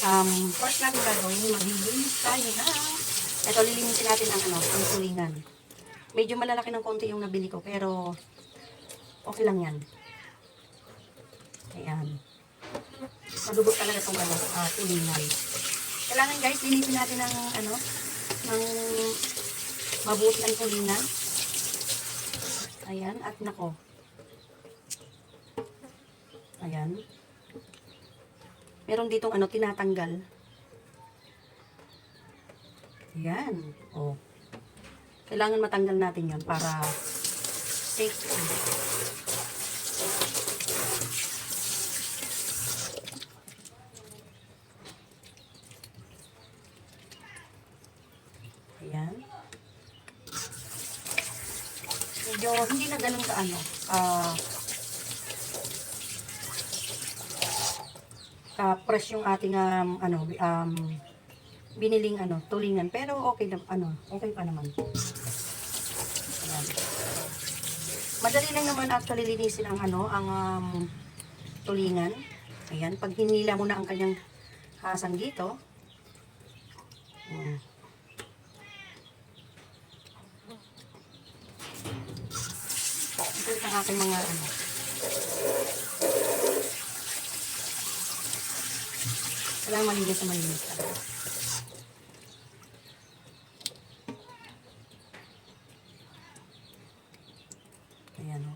First natin gagawin, maglilinis tayo na. Ito, lilinisin natin ang tulingan. Medyo malalaki ng konti yung nabili ko, pero okay lang yan. Ayan. Madugot talaga itong tulingan. Kailangan guys, linisin natin ng mabuti ang tulingan. Ayan, at nako. Ayan. Meron ditong tinatanggal. Ayan. Oh. Kailangan matanggal natin yan para safe. Ayan. Medyo hindi na ganun fresh yung ating biniling tulingan, pero okay na okay pa naman. Ayan. Madali lang naman actually linisin ang tulingan. Ayan, pag hinila mo na ang kanyang hasang dito. Ito ang aking mga kailangan malinis na malinis talaga. Ayan o.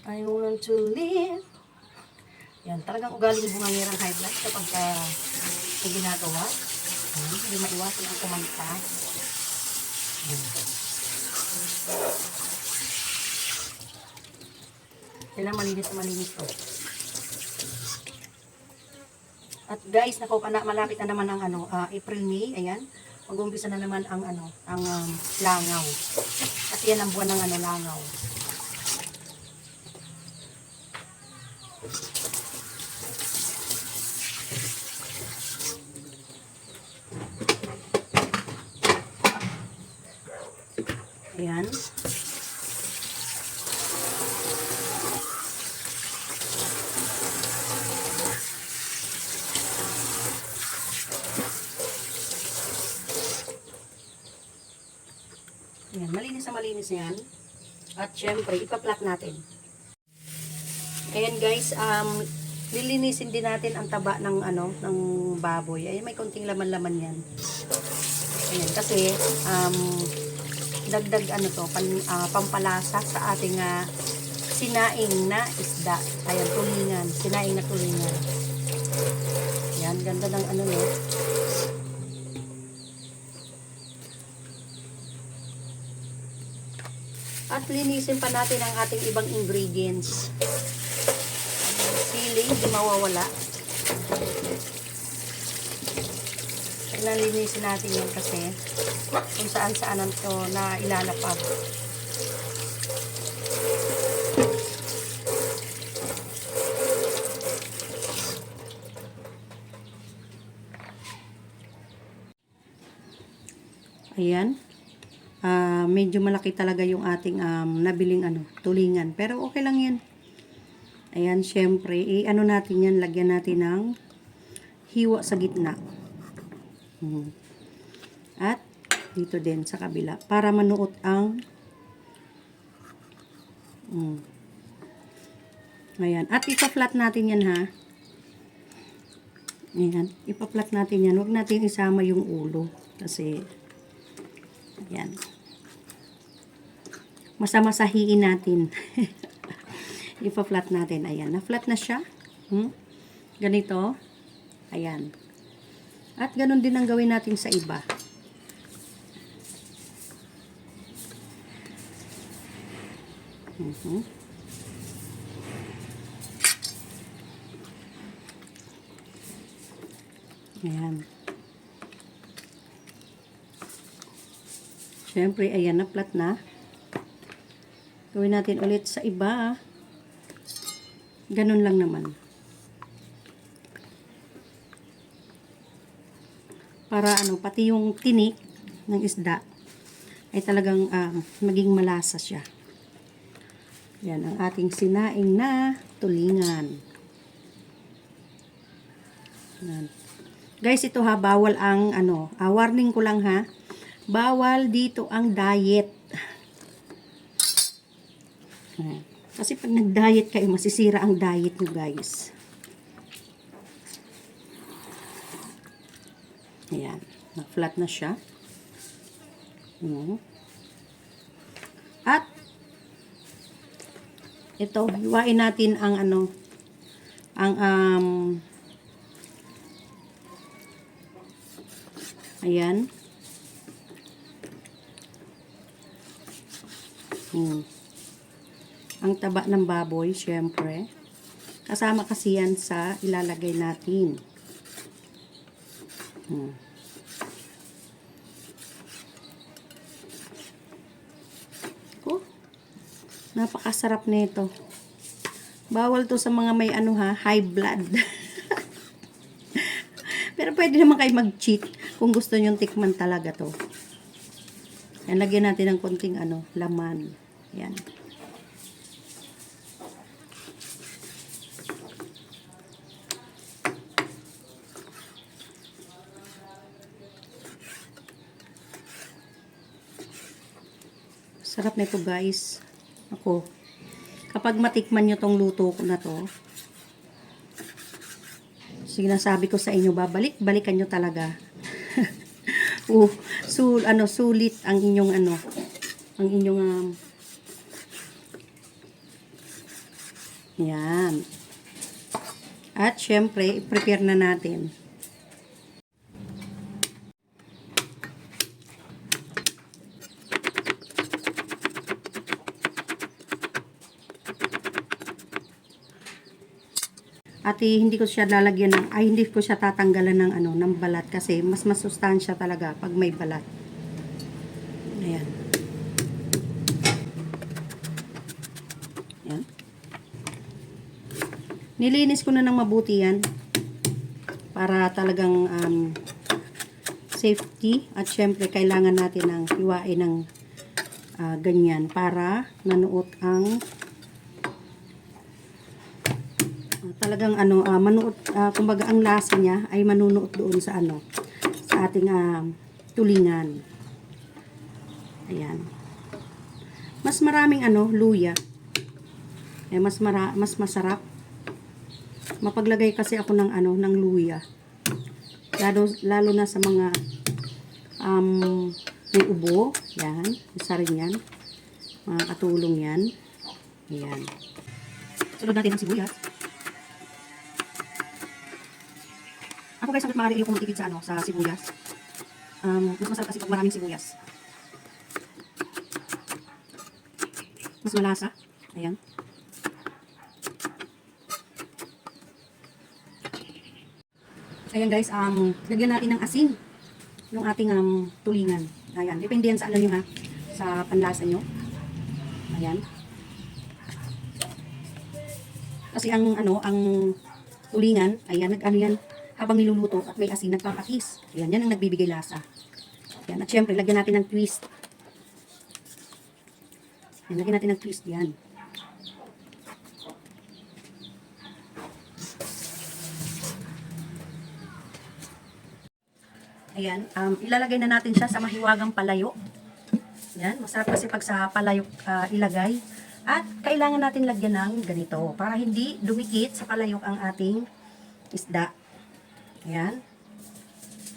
I want to live. Yan, talagang ugaling bungangirang high blood kapag may ginagawa. Hindi maiwasan ang kumanta. Kailangan malinis to. At guys, malapit na naman ang April, May. Ayan. Mag-umpisa na naman ang langaw. Kasi yan ang buwan ng langaw. Ayan. Ayan, malinis na malinis yan. At syempre, ipa-plot natin. Ayan guys, lilinisin din natin ang taba ng ng baboy. Ayan, may konting laman-laman yan. Ayan, kasi dagdag pampalasa sa ating sinaing na isda. Ayan, tulingan. Sinaing na tulingan. Ayan, ganda ng no. At linisin pa natin ang ating ibang ingredients. Sili, hindi mawawala. Linisin natin yan kasi kung saan-saanan to na ilalapag. Ayan. Medyo malaki talaga yung ating nabiling tulingan. Pero okay lang yan. Ayan, syempre, natin yan, lagyan natin ng hiwa sa gitna. At dito din sa kabila para manuot ang ayan, at ipa-flat natin yan ha. Ayan, ipa-flat natin yan, huwag natin isama yung ulo kasi ayan, masamasahiin natin. Ipa-flat natin, ayan, na-flat na siya. Ganito, ayan. At ganun din ang gawin natin sa iba. Ayan. Siyempre, ayan na, flat na. Gawin natin ulit sa iba. Ganun lang naman. Para pati yung tinik ng isda ay talagang maging malasa siya. Yan ang ating sinaing na tulingan. Yan. Guys, ito ha, bawal ang warning ko lang ha. Bawal dito ang diet. Yan. Kasi pag nag-diet kayo, masisira ang diet nyo guys. Ayan. Na-flat na siya. At ito, hiwain natin ang ayan. Ang taba ng baboy, syempre. Kasama kasi yan sa ilalagay natin. Napakasarap nito. Bawal to sa mga may high blood. Pero pwede naman kayo mag-cheat kung gusto nyo tikman talaga to. Yan, lagyan natin ng konting laman. Yan. Sarap nito guys. Ako, kapag matikman nyo tong luto ko na to, sinasabi ko sa inyo, balikan nyo talaga. Sulit ang inyong yan. At syempre, prepare na natin. At hindi ko siya lalagyan hindi ko siya tatanggalan ng balat kasi mas masustansya talaga pag may balat. Ayan. Ayan. Nilinis ko na ng mabuti yan para talagang safety at syempre kailangan natin ng hiwain ng ganyan para manuot ang talagang manuot, kumbaga ang lasa niya ay manunuot doon sa sa ating tulingan. Ayan. Mas maraming luya. Mas masarap. Mapaglagay kasi ako ng ng luya. Lalo na sa mga may ubo, yan, isa rin yan. Mga katulong yan. Ayan. Sunod natin ang sibuyas. Ako guys, hanggat maaari yung kumitipid sa sibuyas. Mas masarap kasi pag maraming sibuyas. Mas malasa. Ayan. Ayan guys, lagyan natin ng asin yung ating tulingan. Ayan, depende yan sa nyo ha, sa panlasa nyo. Ayan. Kasi ang tulingan, ayan, yan, habang niluluto at may asin, nagpapatis. Ayan, yan ang nagbibigay lasa. Ayan, at syempre, lagyan natin ng twist. Ayan, lagyan natin ng twist yan. Ayan, ilalagay na natin siya sa mahiwagang palayo. Ayan, masarap kasi pag sa palayok ilagay. At kailangan natin lagyan ng ganito para hindi dumikit sa palayok ang ating isda. Ayan.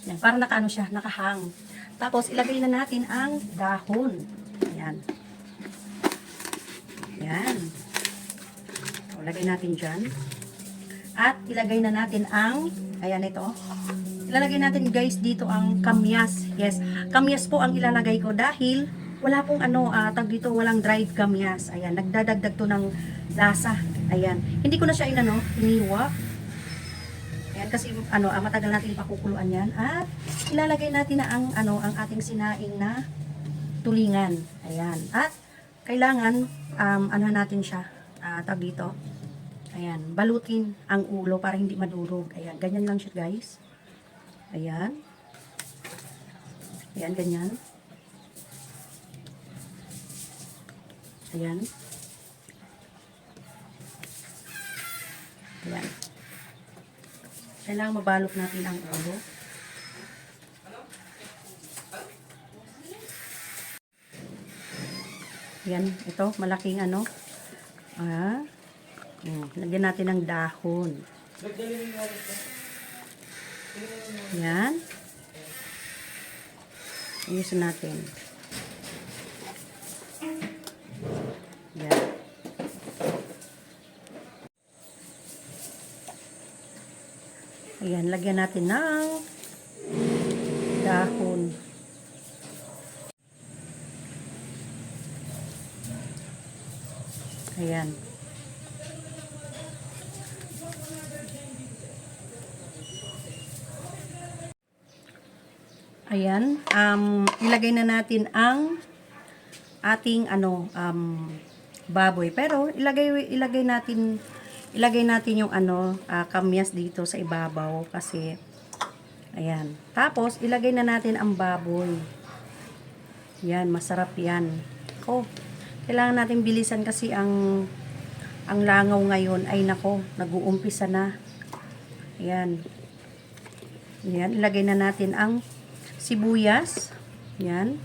Ayan, para siya, nakahang. Tapos, ilagay na natin ang dahon. Ayan. Ayan. O, lagay natin dyan. At, ilagay na natin ang, ayan ito. Ilalagay natin guys dito ang kamyas. Yes, kamyas po ang ilalagay ko dahil wala pong tag dito, walang dried kamyas. Ayan, nagdadagdag to ng lasa. Ayan. Hindi ko na siya iniwa. Ayan, kasi matagal natin ipakukuluan yan. At ilalagay natin na ang ating sinaing na tulingan. Ayan. At kailangan natin siya tag dito. Ayan, balutin ang ulo para hindi madurog. Ayan, ganyan lang siya guys. Ayan. Ayan, ganyan. Ayan. Ayan. Kailangan mabalot natin ang ulo. Ayan, ito, malaking ano. Lagyan natin ng dahon. Ayan. Ayusin natin. Ayan. Ayan, lagyan natin ng dahon. Ayan. Ayan, ilagay na natin ang ating baboy. Pero ilagay natin yung kamyas dito sa ibabaw kasi ayan. Tapos ilagay na natin ang baboy. Yan, masarap yan. Kailangan natin bilisan kasi ang langaw ngayon ay nako, nag-uumpisa na. Ayan. Ayan, ilagay na natin ang sibuyas. Yan.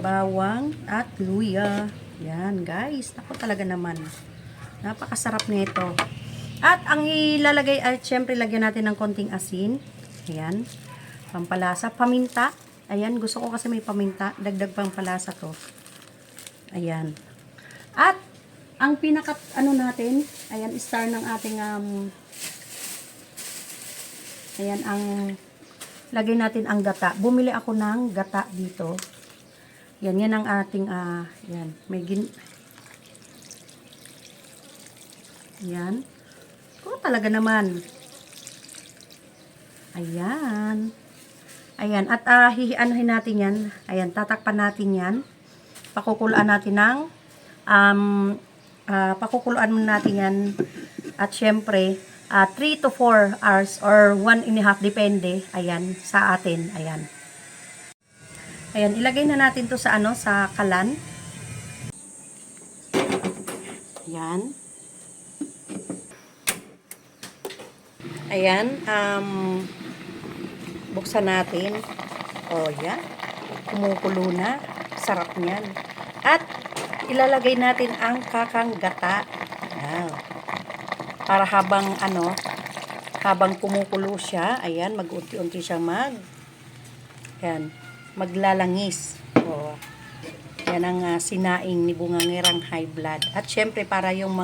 Bawang at luya. Yan, guys. Ako talaga naman. Napakasarap nito. At ang ilalagay ay syempre lagyan natin ng konting asin. Ayan. Pampalasa. Paminta. Ayan. Gusto ko kasi may paminta. Dagdag pampalasa to. Ayan. At ang pinaka natin, ayan, star ng ating ayan, ang lagay natin ang gata. Bumili ako ng gata dito. Yan, yan ang ating, yan. Yan. Talaga naman. Ayan. Ayan. At, hihianuhin natin yan. Ayan, tatakpan natin yan. Pakukuluan natin ng, pakukuluan natin yan. At, syempre, 3 to 4 hours or 1.5 depende. Ayan, sa atin. Ayan. Ayan, ilagay na natin to sa sa kalan. Ayan. Ayan, buksan natin. Yan. Kumukulo na. Sarap niyan. At ilalagay natin ang kakang gata. Ayan. Para habang kumukulo siya, ayan, mag-unti-unti siyang ayan, maglalangis. Yan ang sinaing ni Bungangirang High Blood. At syempre para yung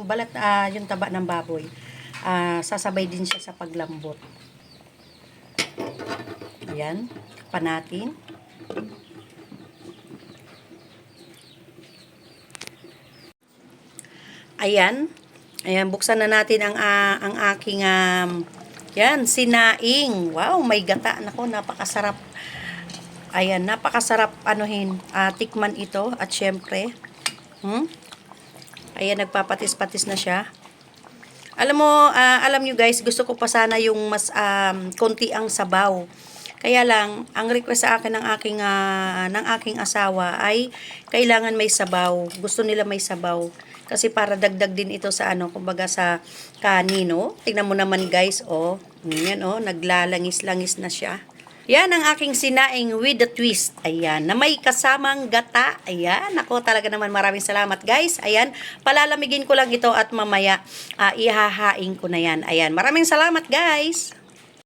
balat, yung taba ng baboy, sasabay din siya sa paglambot. Ayan, pa natin. Ayan. Ayan, buksan na natin ang aking yan, sinaing. Wow, may gata. Nako, napakasarap. Ayan, napakasarap tikman ito. At syempre, ayan, nagpapatis-patis na siya. Alam nyo guys, gusto ko pa sana yung mas konti ang sabaw. Kaya lang, ang request sa akin ng aking asawa ay kailangan may sabaw. Gusto nila may sabaw. Kasi para dagdag din ito sa kumbaga sa kanino. Tingnan mo naman guys, yan naglalangis-langis na siya. Yan ang aking sinaing with the twist. Ayan, na may kasamang gata. Ayan, ako talaga naman maraming salamat guys. Ayan, palalamigin ko lang ito at mamaya ihahain ko na yan. Ayan, maraming salamat guys.